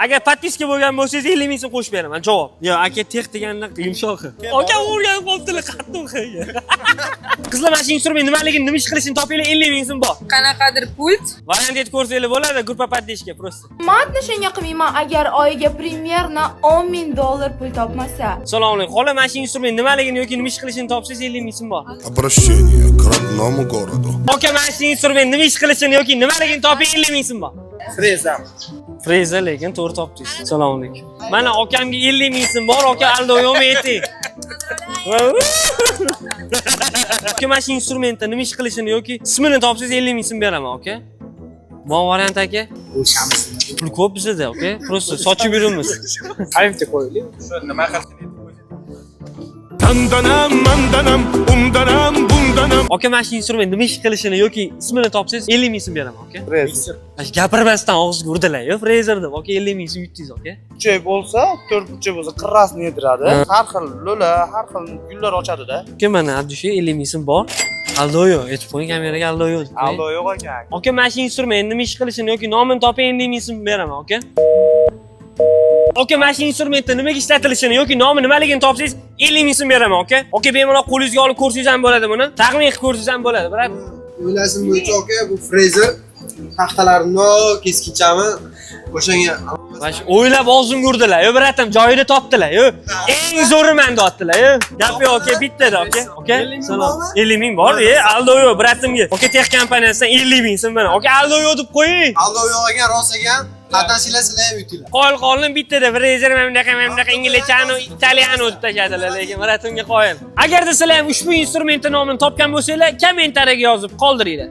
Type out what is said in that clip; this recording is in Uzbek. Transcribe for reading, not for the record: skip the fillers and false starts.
Agar podpiska bo'lgan bo'lsangiz 50 ming so'm qo'shib beraman. Javob. Yo'q, aka tex deganda yumshoqi. Aka o'rganib qolibdilar qattiq. Qizlar mana shu instrument nimaligini, nima ish qilishini topinglar, 50 ming so'm bor. Qanaqadir pult? Variant aytib ko'rsanglar bo'ladi, группа поддержки просто. Men отношения qilmayman agar oyiga примерно $10,000 pul topmasa. Assalomu alaykum. Xola mana shu instrument nimaligini yoki nima ish qilishini topsangiz 50 ming so'm bor. Обращение к родному городу. Aka mana shu instrument nima ish qilishini yoki nimaligini toping 50 ming so'm bor. Freza. Freza lekin to'g'ri topdingiz. Assalomu alaykum. Mana akamga 50 ming so'm bor, aka aldoymi ayting. Aka mana shu instrumentda nima ish qilishini yoki ismini topsangiz 50 ming so'm beraman, aka. Bon variant aka. O'shamiz. Pul ko'p bizda, aka. Просто sochib yuramiz. Alifta qo'yaylik. Shu nima qilishini Tandanam, mandanam, undanam, bundanam. Aka mana shu instrument nima ish qilishini yoki ismini topsangiz 50 ming so'm beraman, aka. Freza. Gapirmasdan og'zizga urdilar-yu, Frazer deb. Aka 50 ming so'm yutdingiz, aka. Burchak bo'lsa, 4 burchak bo'lsa, qirrasini yediradi. Har xil lo'la, har xil gullar ochadi-da. Aka mana Abdusha 50 ming so'm bor. Aldoyo, aytib qo'ying kameraga aldoyo. Aldo yo'q ekan. Aka mana shu instrument nima ish qilishini yoki nomini toping 50 ming so'm beraman, aka. Aka mana shu instrumentda nimaga ishlatilishini yoki nomi nimaligini topsangiz 50 ming so'm beraman, aka. Aka bemalol qo'lingizga olib ko'rsangiz ham bo'ladi buni. Taqdim qilib ko'rsangiz ham bo'ladi, brat. O'ylashim bo'yicha aka bu frezer taxtalarni keskinchami o'shanga Mana shu o'ylab og'zimga urdilar, yo bratim joyida topdilar, yo. Eng zo'riman deyaptilar, yo. Gap yo'q, aka, bittada, aka. Aka, salom. 50 ming bor, aldo yo'q bratimga. Aka, tex kompaniyasidan 50 ming so'm beraman. Aka, aldo yo'q deb qo'ying. aldo yo'q ekan, rost ekan. Qatnashinglar sizlar ham yutinglar. Qo'l bittada Frazer mana bunaqa inglizchani, italyan deb tashadilar, lekin bratimga qo'ying. Agarda sizlar ham ushbu instrumentning nomini topgan bo'lsanglar, kommentariyaga yozib qoldiringlar.